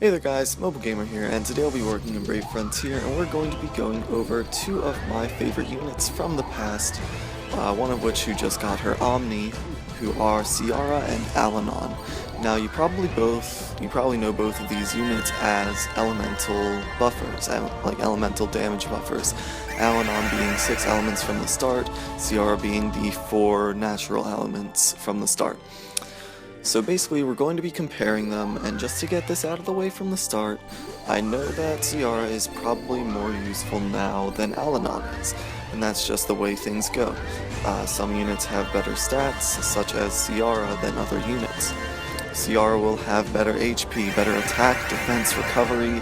Hey there guys, Mobile Gamer here, and today I'll be working in Brave Frontier, and we're going to be going over two of my favorite units from the past, one of which who just got her Omni, who are Ciara and Allanon. Now you probably know both of these units as elemental buffers, like elemental damage buffers. Allanon being 6 elements from the start, Ciara being the 4 natural elements from the start. So basically we're going to be comparing them, and just to get this out of the way from the start, I know that Ciara is probably more useful now than Allanon is, and that's just the way things go. Some units have better stats, such as Ciara, than other units. Ciara will have better HP, better attack, defense, recovery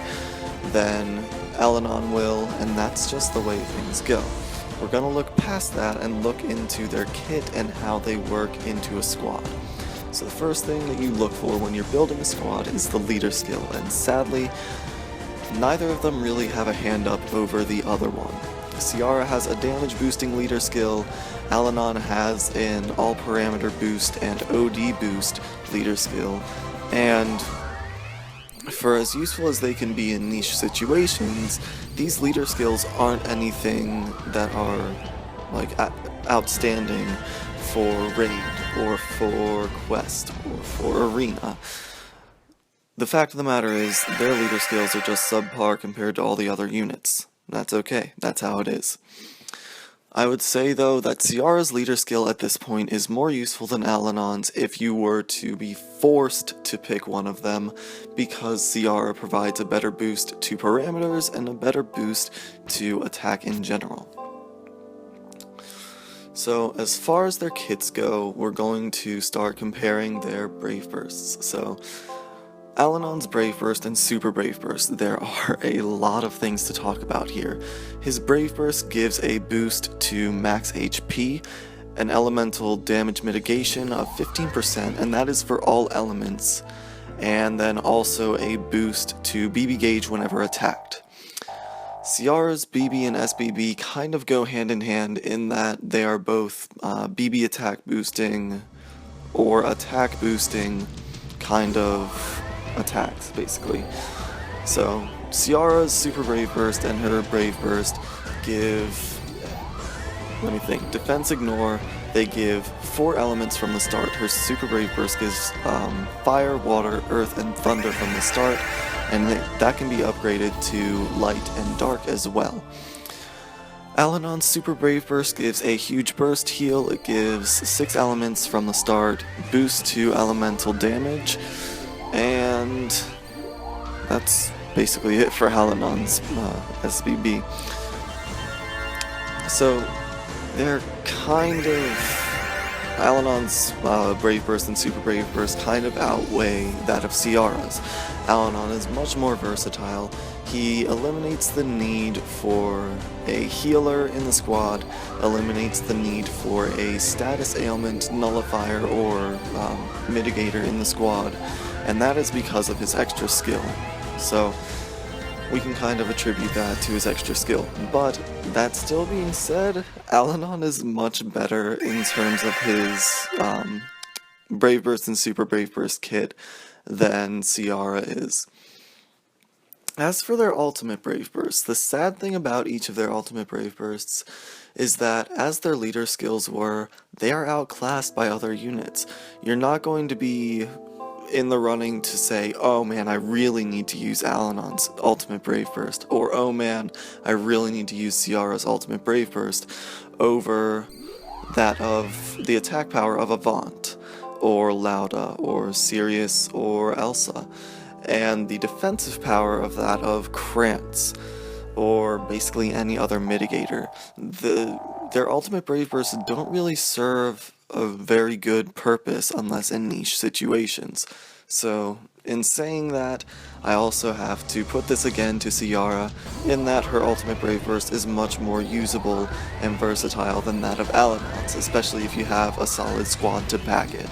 than Allanon will, and that's just the way things go. We're going to look past that and look into their kit and how they work into a squad. So the first thing that you look for when you're building a squad is the leader skill, and sadly, neither of them really have a hand up over the other one. Ciara has a damage boosting leader skill, Allanon has an all parameter boost and OD boost leader skill, and for as useful as they can be in niche situations, these leader skills aren't anything that are like outstanding for raid, or for quest, or for arena. The fact of the matter is, their leader skills are just subpar compared to all the other units. That's okay, that's how it is. I would say though that Ciara's leader skill at this point is more useful than Allanon's if you were to be forced to pick one of them, because Ciara provides a better boost to parameters and a better boost to attack in general. So as far as their kits go, we're going to start comparing their Brave Bursts. So Allanon's Brave Burst and Super Brave Burst, there are a lot of things to talk about here. His Brave Burst gives a boost to max HP, an elemental damage mitigation of 15%, and that is for all elements, and then also a boost to BB gauge whenever attacked. Ciara's BB and SBB kind of go hand in hand in that they are both BB attack boosting or attack boosting kind of attacks, basically. So Ciara's Super Brave Burst and her Brave Burst give, defense ignore, they give 4 elements from the start. Her Super Brave Burst gives fire, water, earth, and thunder from the start, and that can be upgraded to light and dark as well. Allanon's Super Brave Burst gives a huge burst heal. It gives 6 elements from the start, boost to elemental damage, and that's basically it for Allanon's SBB. So they're kind of... Allanon's Brave Burst and Super Brave Burst kind of outweigh that of Ciara's. Allanon is much more versatile. He eliminates the need for a healer in the squad, eliminates the need for a status ailment nullifier or mitigator in the squad, and that is because of his extra skill. So we can kind of attribute that to his extra skill. But that still being said, Allanon is much better in terms of his Brave Burst and Super Brave Burst kit than Ciara is. As for their ultimate Brave Bursts, the sad thing about each of their ultimate Brave Bursts is that, as their leader skills were, they are outclassed by other units. You're not going to be in the running to say, oh man, I really need to use Allanon's ultimate Brave Burst, or oh man, I really need to use Ciara's ultimate Brave Burst over that of the attack power of Avant, or Lauda, or Sirius, or Elsa, and the defensive power of that of Krantz, or basically any other mitigator. Their ultimate Brave Bursts don't really serve a very good purpose unless in niche situations. So in saying that, I also have to put this again to Ciara, in that her ultimate Brave Burst is much more usable and versatile than that of Allanon's, especially if you have a solid squad to back it.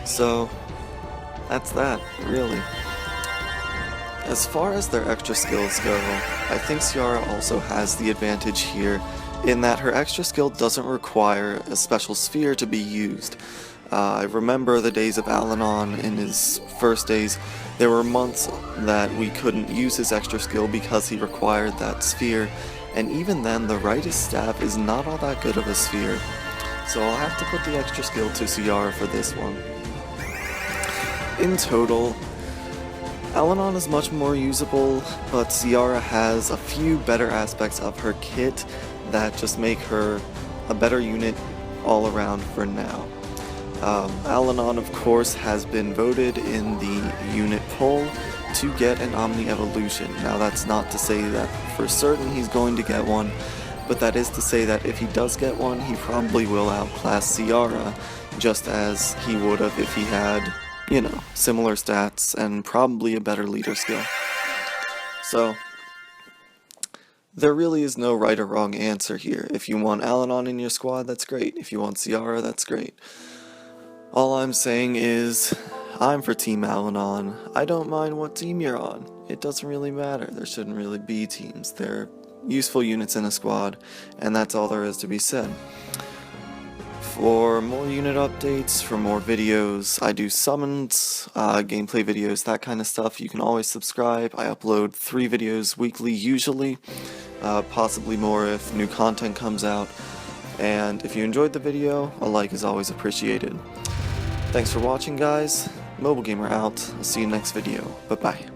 So that's that, really. As far as their extra skills go, I think Ciara also has the advantage here in that her extra skill doesn't require a special sphere to be used. I remember the days of Allanon in his first days. There were months that we couldn't use his extra skill because he required that sphere, and even then the Rightus Staff is not all that good of a sphere. So I'll have to put the extra skill to Ciara for this one. In total, Allanon is much more usable, but Ciara has a few better aspects of her kit that just make her a better unit all around for now. Allanon, of course, has been voted in the unit poll to get an Omni Evolution. Now that's not to say that for certain he's going to get one, but that is to say that if he does get one, he probably will outclass Ciara, just as he would have if he had, you know, similar stats and probably a better leader skill. So, there really is no right or wrong answer here. If you want Allanon in your squad, that's great. If you want Ciara, that's great. All I'm saying is, I'm for Team Allanon. I don't mind what team you're on. It doesn't really matter. There shouldn't really be teams. They're useful units in a squad, and that's all there is to be said. For more unit updates, for more videos, I do summons, gameplay videos, that kind of stuff. You can always subscribe. I upload 3 videos weekly usually, possibly more if new content comes out. And if you enjoyed the video, a like is always appreciated. Thanks for watching, guys. Mobile Gamer out. I'll see you next video. Bye-bye.